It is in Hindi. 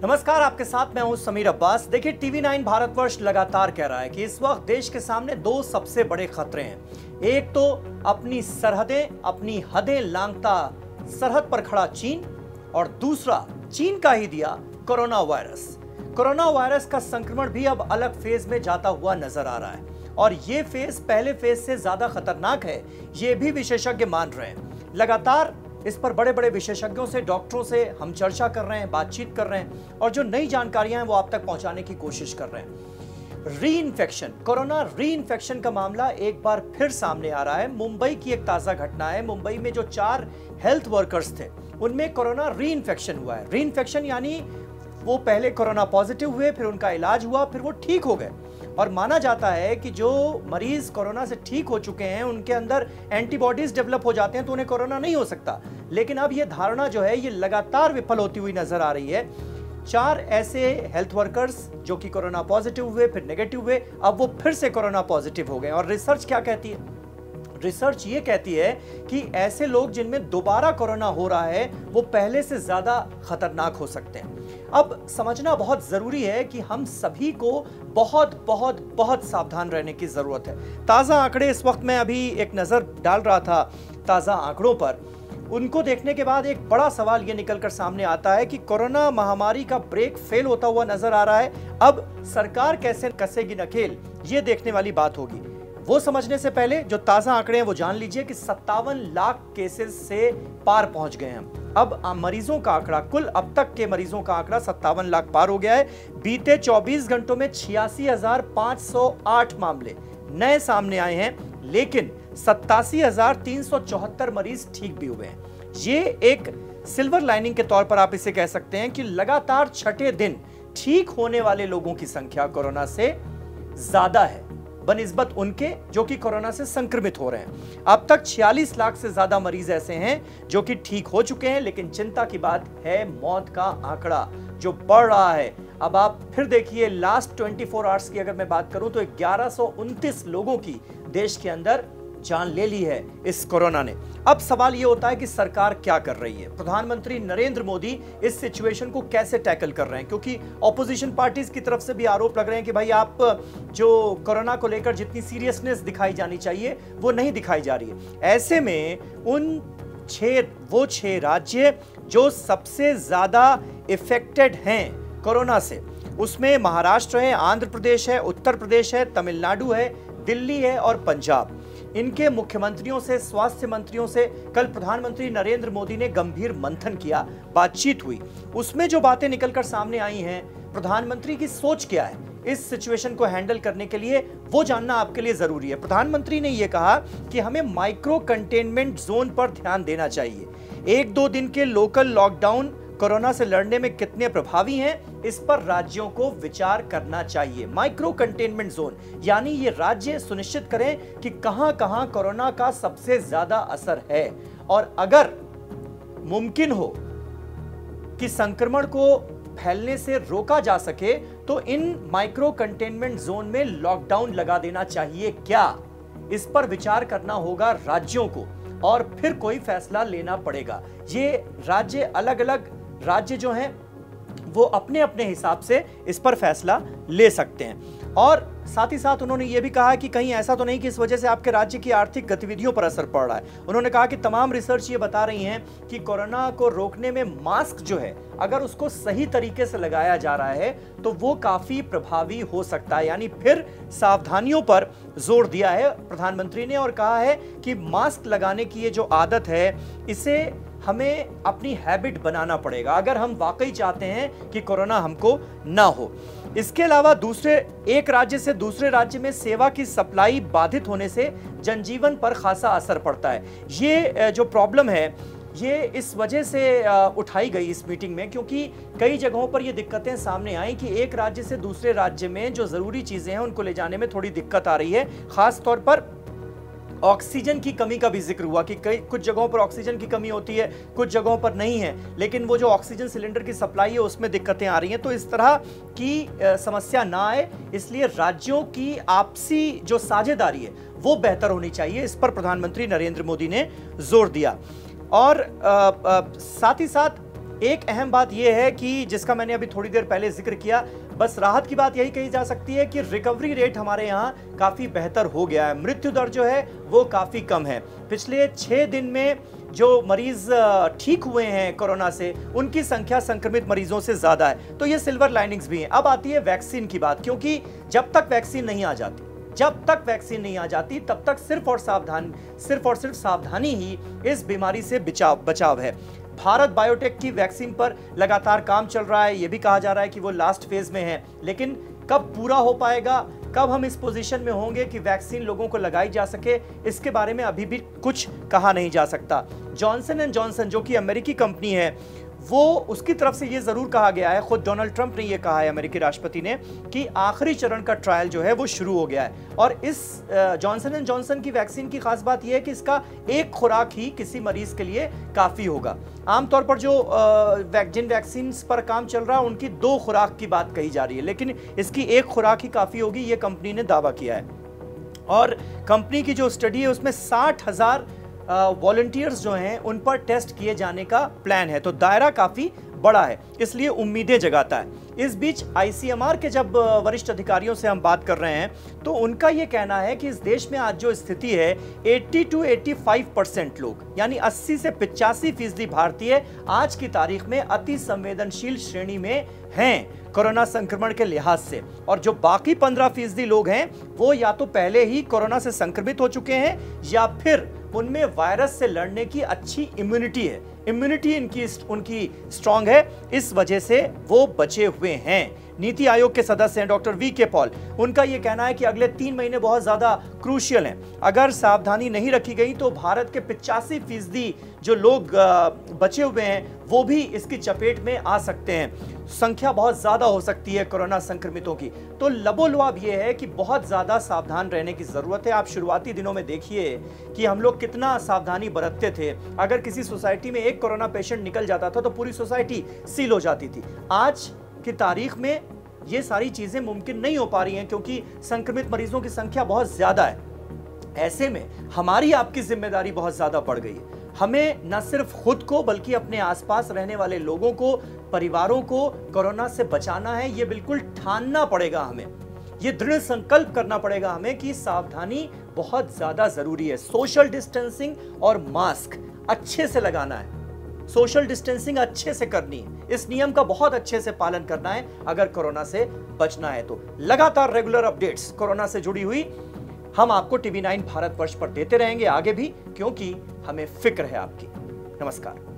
नमस्कार, आपके साथ मैं हूं समीर अब्बास। देखिए, टीवी 9 भारतवर्ष लगातार कह रहा है कि इस वक्त देश के सामने दो सबसे बड़े खतरे हैं। एक तो अपनी सरहदें, अपनी हदें लांघता सरहद पर खड़ा चीन, और दूसरा चीन का ही दिया कोरोना वायरस। कोरोना वायरस का संक्रमण भी अब अलग फेज में जाता हुआ नजर आ रहा है, और ये फेज पहले फेज से ज्यादा खतरनाक है, ये भी विशेषज्ञ मान रहे हैं। लगातार इस पर बड़े बड़े विशेषज्ञों से, डॉक्टरों से हम चर्चा कर रहे हैं, बातचीत कर रहे हैं, और जो नई जानकारियां हैं वो आप तक पहुंचाने की कोशिश कर रहे हैं। री इन्फेक्शन, कोरोना री इन्फेक्शन का मामला एक बार फिर सामने आ रहा है। मुंबई की एक ताजा घटना है। मुंबई में जो 4 हेल्थ वर्कर्स थे, उनमें कोरोना री इन्फेक्शन हुआ है। री इन्फेक्शन यानी वो पहले कोरोना पॉजिटिव हुए, फिर उनका इलाज हुआ, फिर वो ठीक हो गए, और माना जाता है कि जो मरीज कोरोना से ठीक हो चुके हैं उनके अंदर एंटीबॉडीज डेवलप हो जाते हैं, तो उन्हें कोरोना नहीं हो सकता। लेकिन अब ये धारणा जो है ये लगातार विफल होती हुई नजर आ रही है। 4 ऐसे हेल्थ वर्कर्स जो कि कोरोना पॉजिटिव हुए, फिर नेगेटिव हुए, अब वो फिर से कोरोना पॉजिटिव हो गए। और रिसर्च क्या कहती है? रिसर्च ये कहती है कि ऐसे लोग जिनमें दोबारा कोरोना हो रहा है वो पहले से ज्यादा खतरनाक हो सकते हैं। अब समझना बहुत जरूरी है कि हम सभी को बहुत बहुत बहुत सावधान रहने की जरूरत है। ताजा आंकड़े, इस वक्त मैं अभी एक नजर डाल रहा था ताजा आंकड़ों पर, उनको देखने के बाद एक बड़ा सवाल ये निकलकर सामने आता है कि कोरोना महामारी का ब्रेक फेल होता हुआ नजर आ रहा है। अब सरकार कैसे कसेगी नकेल, ये देखने वाली बात होगी। वो समझने से पहले जो ताजा आंकड़े हैं वो जान लीजिए कि 57 लाख केसेस से पार पहुंच गए हैं। अब मरीजों का आंकड़ा, कुल अब तक के मरीजों का आंकड़ा 57 लाख पार हो गया है। बीते 24 घंटों में 86,508 मामले नए सामने आए हैं, लेकिन 87,374 मरीज ठीक भी हुए हैं। ये एक सिल्वर लाइनिंग के तौर पर आप इसे कह सकते हैं कि लगातार छठे दिन ठीक होने वाले लोगों की संख्या कोरोना से ज्यादा है बनिस्बत उनके जो कि कोरोना से संक्रमित हो रहे हैं। अब तक 46 लाख से ज्यादा मरीज ऐसे हैं जो कि ठीक हो चुके हैं, लेकिन चिंता की बात है मौत का आंकड़ा जो बढ़ रहा है। अब आप फिर देखिए, लास्ट 24 आवर्स की अगर मैं बात करूं तो 1129 लोगों की देश के अंदर जान ले ली है इस कोरोना ने। अब सवाल यह होता है कि सरकार क्या कर रही है, प्रधानमंत्री नरेंद्र मोदी इस सिचुएशन को कैसे टैकल कर रहे हैं, क्योंकि ऑपोजिशन पार्टीज की तरफ से भी आरोप लग रहे हैं कि भाई आप जो कोरोना को लेकर जितनी सीरियसनेस दिखाई जानी चाहिए वो नहीं दिखाई जा रही है। ऐसे में वो 6 राज्य जो सबसे ज्यादा इफेक्टेड हैं कोरोना से, उसमें महाराष्ट्र है, आंध्र प्रदेश है, उत्तर प्रदेश है, तमिलनाडु है, दिल्ली है और पंजाब। इनके मुख्यमंत्रियों से, स्वास्थ्य मंत्रियों से कल प्रधानमंत्री नरेंद्र मोदी ने गंभीर मंथन किया, बातचीत हुई। उसमें जो बातें निकलकर सामने आई हैं, प्रधानमंत्री की सोच क्या है इस सिचुएशन को हैंडल करने के लिए, वो जानना आपके लिए जरूरी है। प्रधानमंत्री ने यह कहा कि हमें माइक्रो कंटेनमेंट जोन पर ध्यान देना चाहिए। 1-2 दिन के लोकल लॉकडाउन कोरोना से लड़ने में कितने प्रभावी हैं, इस पर राज्यों को विचार करना चाहिए। माइक्रो कंटेनमेंट जोन यानी ये राज्य सुनिश्चित करें कि कहां-कहां कोरोना का सबसे ज्यादा असर है, और अगर मुमकिन हो कि संक्रमण को फैलने से रोका जा सके तो इन माइक्रो कंटेनमेंट जोन में लॉकडाउन लगा देना चाहिए क्या, इस पर विचार करना होगा राज्यों को, और फिर कोई फैसला लेना पड़ेगा। ये राज्य, अलग अलग राज्य जो हैं वो अपने अपने हिसाब से इस पर फैसला ले सकते हैं। और साथ ही साथ उन्होंने ये भी कहा कि कहीं ऐसा तो नहीं कि इस वजह से आपके राज्य की आर्थिक गतिविधियों पर असर पड़ रहा है। उन्होंने कहा कि तमाम रिसर्च ये बता रही हैं कि कोरोना को रोकने में मास्क जो है, अगर उसको सही तरीके से लगाया जा रहा है तो वो काफी प्रभावी हो सकता है। यानी फिर सावधानियों पर जोर दिया है प्रधानमंत्री ने, और कहा है कि मास्क लगाने की ये जो आदत है इसे हमें अपनी हैबिट बनाना पड़ेगा अगर हम वाकई चाहते हैं कि कोरोना हमको ना हो। इसके अलावा एक राज्य से दूसरे राज्य में सेवा की सप्लाई बाधित होने से जनजीवन पर खासा असर पड़ता है। ये जो प्रॉब्लम है ये इस वजह से उठाई गई इस मीटिंग में, क्योंकि कई जगहों पर ये दिक्कतें सामने आई कि एक राज्य से दूसरे राज्य में जो जरूरी चीजें हैं उनको ले जाने में थोड़ी दिक्कत आ रही है। खास तौर पर ऑक्सीजन की कमी का भी जिक्र हुआ कि कुछ जगहों पर ऑक्सीजन की कमी होती है, कुछ जगहों पर नहीं है, लेकिन वो जो ऑक्सीजन सिलेंडर की सप्लाई है उसमें दिक्कतें आ रही हैं। तो इस तरह की समस्या ना आए, इसलिए राज्यों की आपसी जो साझेदारी है वो बेहतर होनी चाहिए, इस पर प्रधानमंत्री नरेंद्र मोदी ने जोर दिया। और साथ ही साथ एक अहम बात यह है कि जिसका मैंने अभी थोड़ी देर पहले जिक्र किया, बस राहत की बात यही कही जा सकती है कि रिकवरी रेट हमारे यहाँ काफी बेहतर हो गया है। मृत्यु दर जो है वो काफी कम है। पिछले 6 दिन में जो मरीज ठीक हुए हैं कोरोना से, उनकी संख्या संक्रमित मरीजों से ज्यादा है। तो ये सिल्वर लाइनिंग्स भी हैं। अब आती है वैक्सीन की बात, क्योंकि जब तक वैक्सीन नहीं आ जाती तब तक सिर्फ और सिर्फ सावधानी ही इस बीमारी से बचाव है। भारत बायोटेक की वैक्सीन पर लगातार काम चल रहा है। यह भी कहा जा रहा है कि वो लास्ट फेज में है, लेकिन कब पूरा हो पाएगा, कब हम इस पोजीशन में होंगे कि वैक्सीन लोगों को लगाई जा सके, इसके बारे में अभी भी कुछ कहा नहीं जा सकता। जॉनसन एंड जॉनसन जो कि अमेरिकी कंपनी है, वो उसकी तरफ से ये जरूर कहा गया है, खुद डोनाल्ड ट्रंप ने ये कहा है, अमेरिकी राष्ट्रपति ने, कि आखिरी चरण का ट्रायल जो है वो शुरू हो गया है। और इस जॉनसन एंड जॉनसन की वैक्सीन की खास बात यह है कि इसका एक खुराक ही किसी मरीज के लिए काफी होगा। आमतौर पर जो जिन वैक्सीन पर काम चल रहा है उनकी 2 खुराक की बात कही जा रही है, लेकिन इसकी एक खुराक ही काफी होगी, ये कंपनी ने दावा किया है। और कंपनी की जो स्टडी है उसमें 60,000 वॉलंटियर्स जो हैं उन पर टेस्ट किए जाने का प्लान है। तो दायरा काफी बड़ा है, इसलिए उम्मीदें जगाता है। इस बीच आईसीएमआर के जब वरिष्ठ अधिकारियों से हम बात कर रहे हैं तो उनका यह कहना है कि इस देश में आज जो स्थिति है 80 to 85% लोग, यानी 80 से 85% भारतीय आज की तारीख में अति संवेदनशील श्रेणी में हैं कोरोना संक्रमण के लिहाज से। और जो बाकी 15% लोग हैं वो या तो पहले ही कोरोना से संक्रमित हो चुके हैं या फिर उनमें वायरस से लड़ने की अच्छी इम्यूनिटी है, इम्यूनिटी उनकी स्ट्रांग है, इस वजह से वो बचे हुए हैं। नीति आयोग के सदस्य हैं डॉक्टर वी.के. पॉल, उनका यह कहना है कि अगले 3 महीने बहुत ज्यादा क्रूशियल हैं। अगर सावधानी नहीं रखी गई तो भारत के 85% जो लोग बचे हुए हैं वो भी इसकी चपेट में आ सकते हैं। संख्या बहुत ज्यादा हो सकती है कोरोना संक्रमितों की। तो लबोलुआब ये है कि बहुत ज्यादा सावधान रहने की जरूरत है। आप शुरुआती दिनों में देखिए कि हम लोग कितना सावधानी बरतते थे। अगर किसी सोसाइटी में एक कोरोना पेशेंट निकल जाता था तो पूरी सोसाइटी सील हो जाती थी। आज की तारीख में ये सारी चीजें मुमकिन नहीं हो पा रही हैं क्योंकि संक्रमित मरीजों की संख्या बहुत ज्यादा है। ऐसे में हमारी आपकी जिम्मेदारी बहुत ज्यादा बढ़ गई है। हमें न सिर्फ खुद को बल्कि अपने आसपास रहने वाले लोगों को, परिवारों को कोरोना से बचाना है। ये बिल्कुल ठानना पड़ेगा हमें, ये दृढ़ संकल्प करना पड़ेगा हमें कि सावधानी बहुत ज्यादा जरूरी है। सोशल डिस्टेंसिंग और मास्क अच्छे से लगाना है, सोशल डिस्टेंसिंग अच्छे से करनी है, इस नियम का बहुत अच्छे से पालन करना है अगर कोरोना से बचना है तो। लगातार रेगुलर अपडेट्स कोरोना से जुड़ी हुई हम आपको टीवी 9 भारतवर्ष पर देते रहेंगे आगे भी, क्योंकि हमें फिक्र है आपकी। नमस्कार।